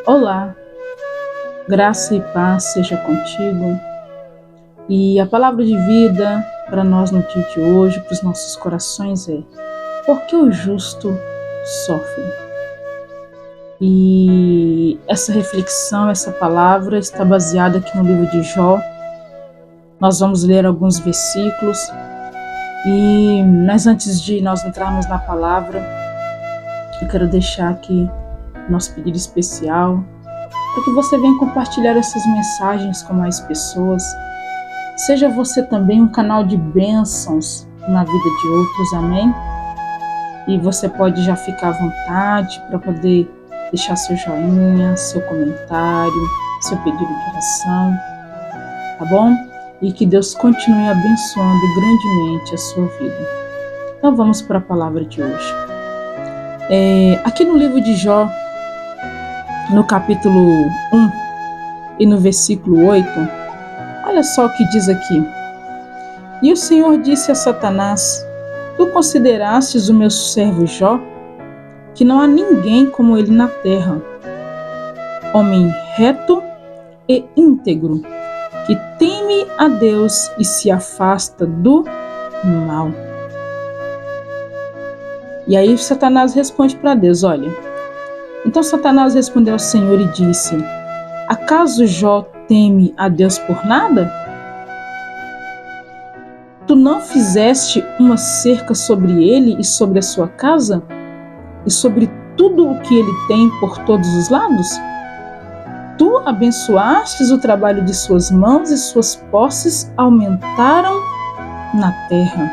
Olá, graça e paz seja contigo. E a palavra de vida para nós no dia de hoje, para os nossos corações é: por que o justo sofre? E essa reflexão, essa palavra está baseada aqui no livro de Jó. Nós vamos ler alguns versículos, mas antes de nós entrarmos na palavra, eu quero deixar aqui nosso pedido especial para que você venha compartilhar essas mensagens com mais pessoas. Seja você também um canal de bênçãos na vida de outros, amém? E você pode já ficar à vontade para poder deixar seu joinha, seu comentário, seu pedido de oração, tá bom? E que Deus continue abençoando grandemente a sua vida. Então vamos para a palavra de hoje. Aqui no livro de Jó, no capítulo 1 e no versículo 8, olha só o que diz aqui. E o Senhor disse a Satanás: tu considerastes o meu servo Jó, que não há ninguém como ele na terra, homem reto e íntegro, que teme a Deus e se afasta do mal. E aí Satanás responde para Deus, olha. Então Satanás respondeu ao Senhor e disse: acaso Jó teme a Deus por nada? Tu não fizeste uma cerca sobre ele e sobre a sua casa? E sobre tudo o que ele tem por todos os lados? Tu abençoastes o trabalho de suas mãos e suas posses aumentaram na terra.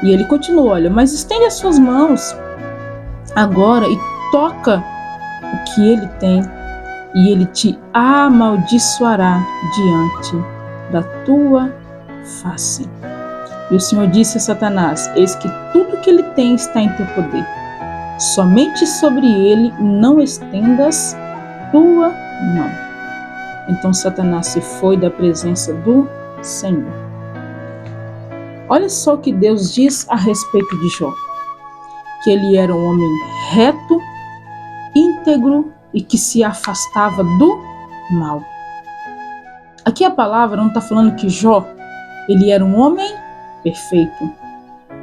E ele continua, olha, mas estende as suas mãos agora e toca o que ele tem, e ele te amaldiçoará diante da tua face. E o Senhor disse a Satanás: eis que tudo que ele tem está em teu poder, somente sobre ele não estendas tua mão. Então Satanás se foi da presença do Senhor. Olha só o que Deus diz a respeito de Jó: que ele era um homem reto, íntegro e que se afastava do mal. Aqui a palavra não está falando que Jó ele era um homem perfeito,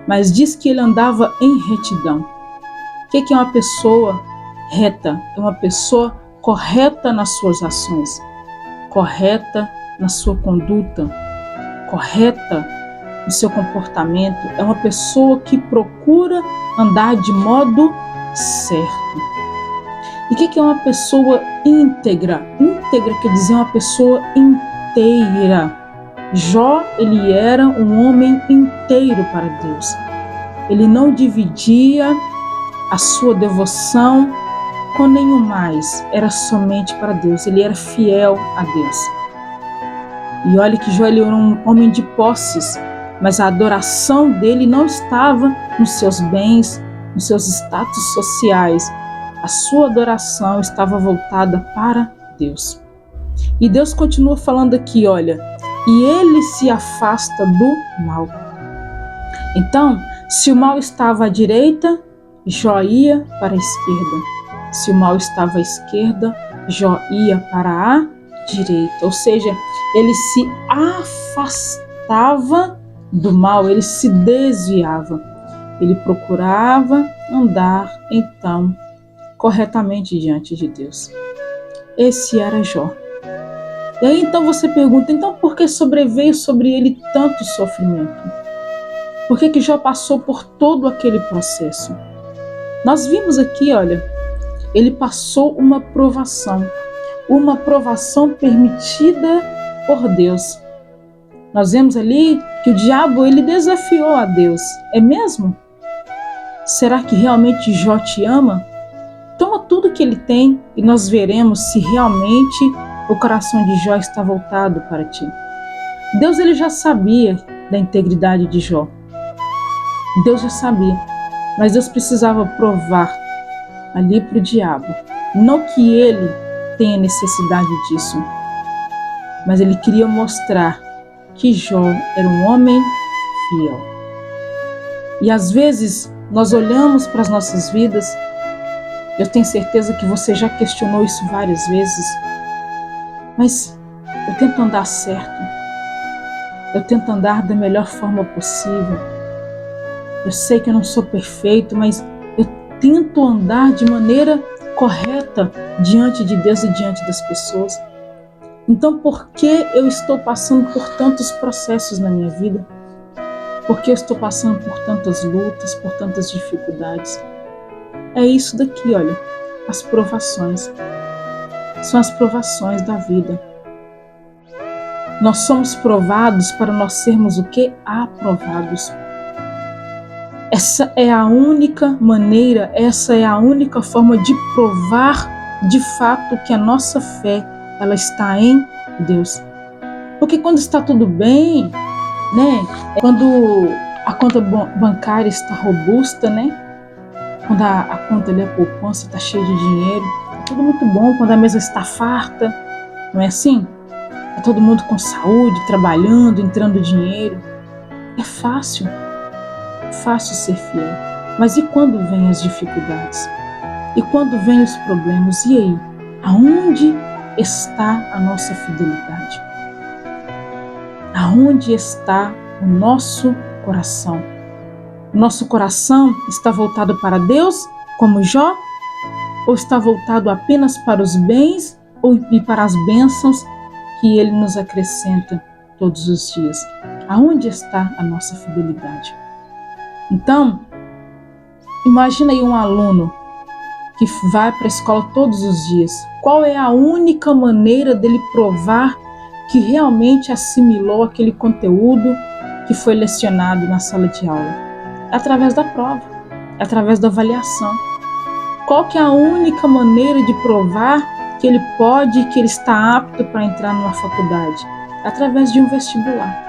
mas diz que ele andava em retidão. O que é uma pessoa reta? É uma pessoa correta nas suas ações, correta na sua conduta, correta no seu comportamento. É uma pessoa que procura andar de modo certo. E o que é uma pessoa íntegra? Íntegra quer dizer uma pessoa inteira. Jó, ele era um homem inteiro para Deus. Ele não dividia a sua devoção com nenhum mais. Era somente para Deus. Ele era fiel a Deus. E olha que Jó, ele era um homem de posses, mas a adoração dele não estava nos seus bens, nos seus status sociais. A sua adoração estava voltada para Deus. E Deus continua falando aqui, olha, e ele se afasta do mal. Então, se o mal estava à direita, Jó ia para a esquerda. Se o mal estava à esquerda, Jó ia para a direita. Ou seja, ele se afastava do mal, ele se desviava. Ele procurava andar, então, corretamente diante de Deus. Esse era Jó. E aí então você pergunta, então por que sobreveio sobre ele tanto sofrimento? Por que Jó passou por todo aquele processo? Nós vimos aqui, olha, ele passou uma provação permitida por Deus. Nós vemos ali que o diabo, ele desafiou a Deus. É mesmo? Será que realmente Jó te ama? Toma tudo que ele tem e nós veremos se realmente o coração de Jó está voltado para ti. Deus, ele já sabia da integridade de Jó. Deus já sabia, mas Deus precisava provar ali para o diabo. Não que ele tenha necessidade disso, mas ele queria mostrar que Jó era um homem fiel. E às vezes nós olhamos para as nossas vidas Eu tenho certeza que você já questionou isso várias vezes, mas eu tento andar certo, eu tento andar da melhor forma possível. Eu sei que eu não sou perfeito, mas eu tento andar de maneira correta diante de Deus e diante das pessoas. Então, por que eu estou passando por tantos processos na minha vida? Por que eu estou passando por tantas lutas, por tantas dificuldades? É isso daqui, olha, as provações. São as provações da vida. Nós somos provados para nós sermos o quê? Aprovados. Essa é a única maneira, essa é a única forma de provar de fato que a nossa fé, ela está em Deus. Porque quando está tudo bem, né? Quando a conta bancária está robusta, né? Quando a conta ali, a poupança está cheia de dinheiro, é tudo muito bom. Quando a mesa está farta, não é assim? É todo mundo com saúde, trabalhando, entrando dinheiro. É fácil ser fiel. Mas e quando vêm as dificuldades? E quando vêm os problemas? E aí? Aonde está a nossa fidelidade? Aonde está o nosso coração? O nosso coração está voltado para Deus, como Jó? Ou está voltado apenas para os bens e para as bênçãos que Ele nos acrescenta todos os dias? Aonde está a nossa fidelidade? Então, imagina aí um aluno que vai para a escola todos os dias. Qual é a única maneira dele provar que realmente assimilou aquele conteúdo que foi lecionado na sala de aula? É através da prova, é através da avaliação. Qual que é a única maneira de provar que ele pode, que ele está apto para entrar numa faculdade? É através de um vestibular.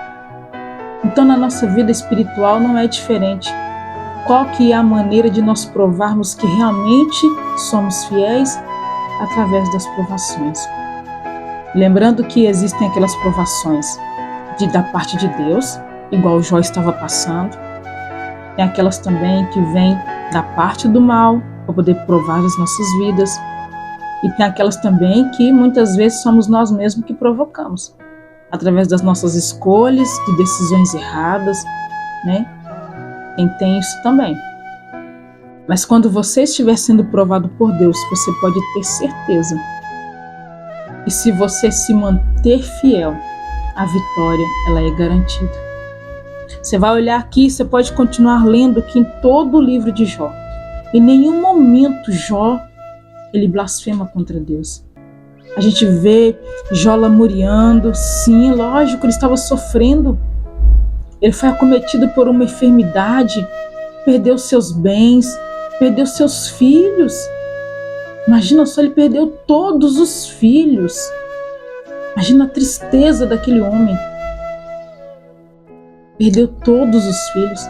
Então, na nossa vida espiritual não é diferente. Qual que é a maneira de nós provarmos que realmente somos fiéis? Através das provações. Lembrando que existem aquelas provações da parte de Deus, igual o Jó estava passando. Tem aquelas também que vêm da parte do mal, para poder provar as nossas vidas. E tem aquelas também que muitas vezes somos nós mesmos que provocamos, através das nossas escolhas, de decisões erradas, né? Tem isso também. Mas quando você estiver sendo provado por Deus, você pode ter certeza. E se você se manter fiel, a vitória, ela é garantida. Você vai olhar aqui, você pode continuar lendo aqui em todo o livro de Jó. Em nenhum momento Jó, ele blasfema contra Deus. A gente vê Jó lamuriando, sim, lógico, ele estava sofrendo. Ele foi acometido por uma enfermidade, perdeu seus bens, perdeu seus filhos. Imagina só, ele perdeu todos os filhos. Imagina a tristeza daquele homem. Perdeu todos os filhos.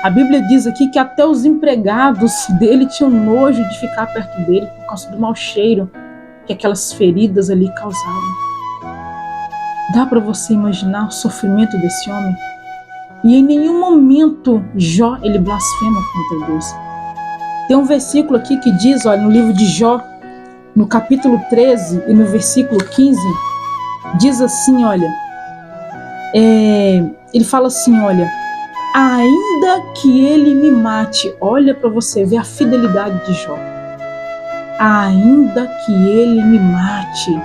A Bíblia diz aqui que até os empregados dele tinham nojo de ficar perto dele por causa do mau cheiro que aquelas feridas ali causavam. Dá para você imaginar o sofrimento desse homem? E em nenhum momento Jó, ele blasfema contra Deus. Tem um versículo aqui que diz, olha, no livro de Jó, no capítulo 13 e no versículo 15, diz assim, olha, ele fala assim, olha, ainda que ele me mate, olha para você ver a fidelidade de Jó, ainda que ele me mate,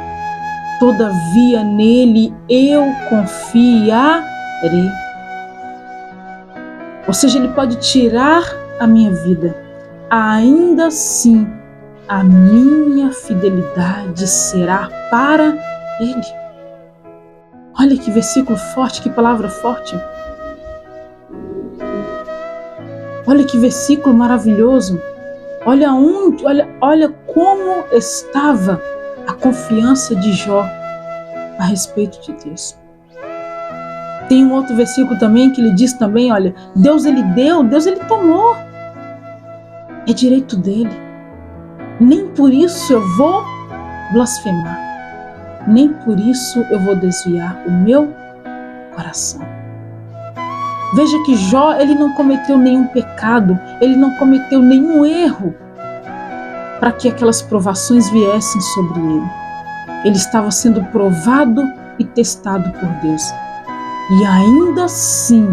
todavia nele eu confiarei. Ou seja, ele pode tirar a minha vida, ainda assim a minha fidelidade será para ele. Olha que versículo forte, que palavra forte. Olha que versículo maravilhoso. Olha como estava a confiança de Jó a respeito de Deus. Tem um outro versículo também que ele diz também, olha, Deus ele deu, Deus ele tomou. É direito dele. Nem por isso eu vou blasfemar. Nem por isso eu vou desviar o meu coração. Veja que Jó, ele não cometeu nenhum pecado, ele não cometeu nenhum erro para que aquelas provações viessem sobre ele. Ele estava sendo provado e testado por Deus. E ainda assim,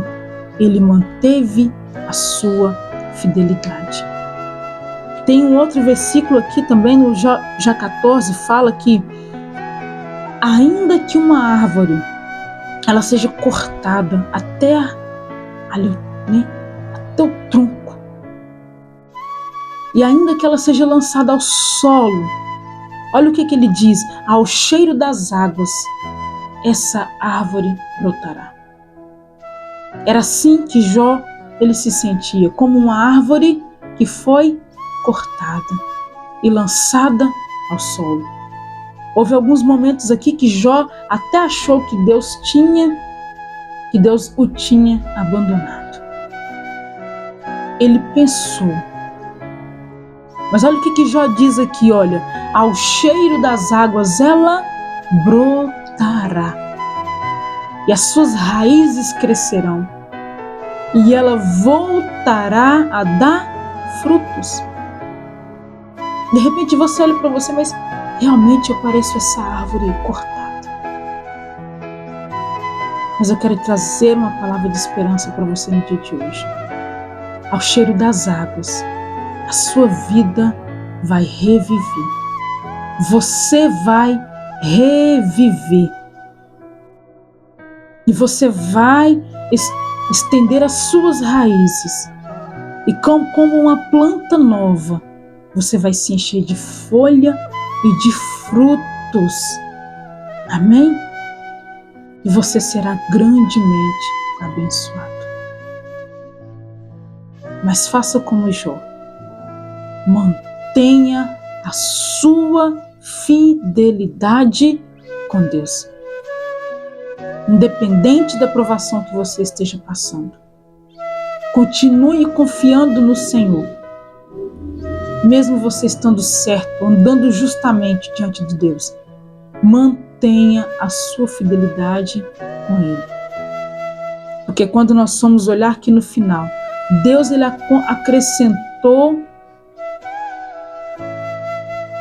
ele manteve a sua fidelidade. Tem um outro versículo aqui também, no Jó 14, fala que ainda que uma árvore ela seja cortada até até o tronco, e ainda que ela seja lançada ao solo, olha o que ele diz: ao cheiro das águas, essa árvore brotará. Era assim que Jó ele se sentia, como uma árvore que foi cortada e lançada ao solo. Houve alguns momentos aqui que Jó até achou que Deus o tinha abandonado. Ele pensou. Mas olha o que Jó diz aqui, olha: ao cheiro das águas ela brotará, e as suas raízes crescerão, e ela voltará a dar frutos. De repente você olha para você, mas realmente eu pareço essa árvore cortada. Mas eu quero trazer uma palavra de esperança para você no dia de hoje. Ao cheiro das águas, a sua vida vai reviver. Você vai reviver. E você vai estender as suas raízes. E como uma planta nova, você vai se encher de folha e de frutos. Amém? E você será grandemente abençoado. Mas faça como Jó. Mantenha a sua fidelidade com Deus. Independente da provação que você esteja passando. Continue confiando no Senhor. Mesmo você estando certo, andando justamente diante de Deus, mantenha a sua fidelidade com Ele. Porque quando nós somos olhar aqui no final, Deus ele acrescentou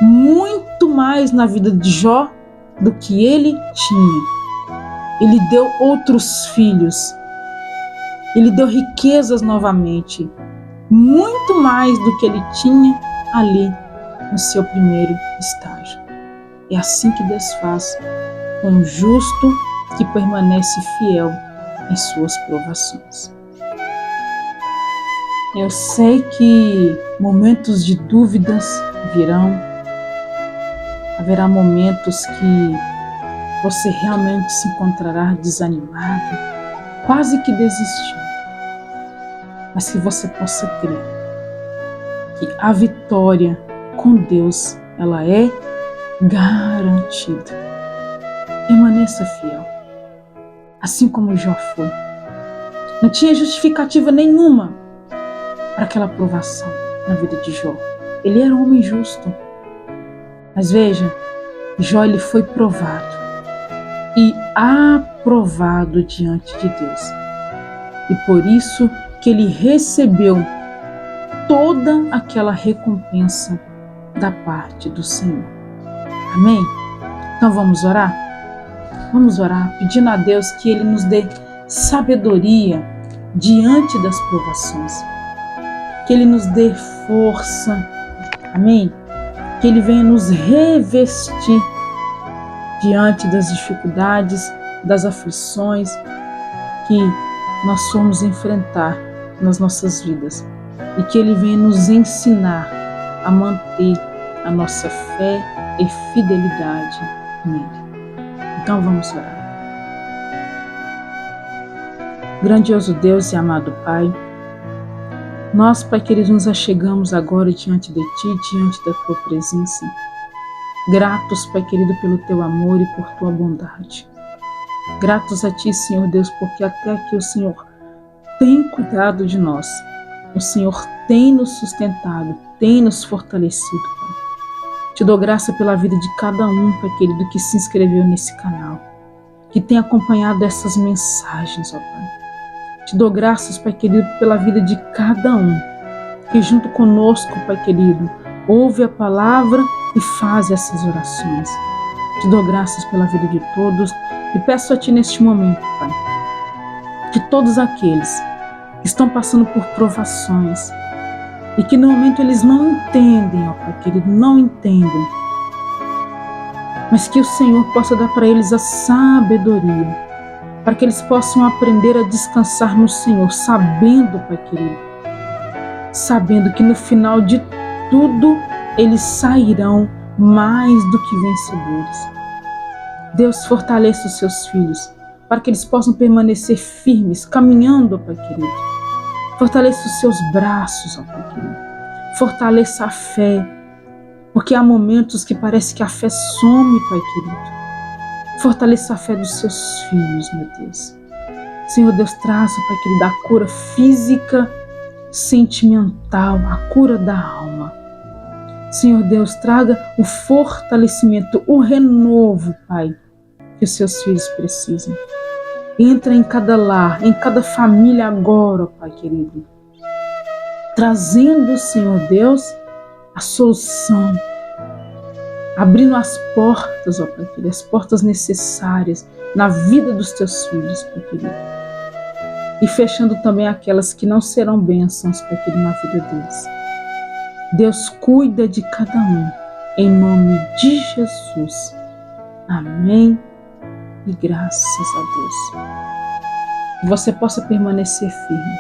muito mais na vida de Jó do que ele tinha. Ele deu outros filhos. Ele deu riquezas novamente. Muito mais do que ele tinha ali no seu primeiro estágio. É assim que Deus faz com o justo que permanece fiel em suas provações. Eu sei que momentos de dúvidas virão. Haverá momentos que você realmente se encontrará desanimado, quase que desistindo. Mas que você possa crer que a vitória com Deus, ela é garantida. Permaneça fiel, assim como Jó foi. Não tinha justificativa nenhuma para aquela provação na vida de Jó. Ele era um homem justo. Mas veja, Jó ele foi provado e aprovado diante de Deus. E por isso que ele recebeu toda aquela recompensa da parte do Senhor. Amém? Então vamos orar? Vamos orar pedindo a Deus que Ele nos dê sabedoria diante das provações. Que Ele nos dê força. Amém? Que Ele venha nos revestir diante das dificuldades, das aflições que nós formos enfrentar nas nossas vidas. E que Ele venha nos ensinar a manter a nossa fé e fidelidade nele. Então vamos orar. Grandioso Deus e amado Pai, nós, Pai querido, nos achegamos agora diante de Ti, diante da Tua presença. Gratos, Pai querido, pelo Teu amor e por Tua bondade. Gratos a Ti, Senhor Deus, porque até aqui o Senhor tem cuidado de nós. O Senhor tem nos sustentado, tem nos fortalecido, Pai. Te dou graça pela vida de cada um, Pai querido, que se inscreveu nesse canal, que tem acompanhado essas mensagens, ó Pai. Te dou graças, Pai querido, pela vida de cada um, que junto conosco, Pai querido, ouve a palavra e faz essas orações. Te dou graças pela vida de todos e peço a Ti neste momento, Pai, que todos aqueles que estão passando por provações e que no momento eles não entendem, ó Pai querido, não entendem, mas que o Senhor possa dar para eles a sabedoria, para que eles possam aprender a descansar no Senhor, sabendo, Pai querido, sabendo que no final de tudo eles sairão mais do que vencedores. Deus, fortaleça os seus filhos, para que eles possam permanecer firmes, caminhando, Pai querido. Fortaleça os seus braços, ó Pai querido. Fortaleça a fé, porque há momentos que parece que a fé some, Pai querido. Fortaleça a fé dos seus filhos, meu Deus. Senhor Deus, traz, Pai querido, a cura física, sentimental, a cura da alma. Senhor Deus, traga o fortalecimento, o renovo, Pai, que os seus filhos precisam. Entra em cada lar, em cada família agora, Pai querido, trazendo, Senhor Deus, a solução, abrindo as portas, ó Pai querido, as portas necessárias na vida dos teus filhos, Pai querido, e fechando também aquelas que não serão bênçãos, Pai querido, na vida deles. Deus, cuida de cada um, em nome de Jesus. Amém e graças a Deus. Que você possa permanecer firme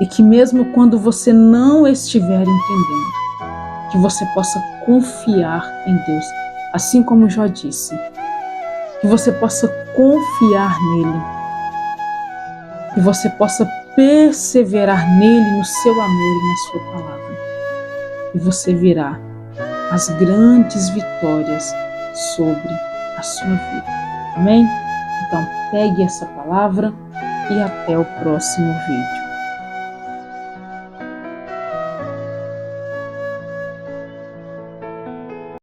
e que mesmo quando você não estiver entendendo, que você possa confiar em Deus, assim como Jó disse, que você possa confiar nele, que você possa perseverar nele, no seu amor e na sua palavra. E você verá as grandes vitórias sobre a sua vida. Amém? Então, pegue essa palavra e até o próximo vídeo.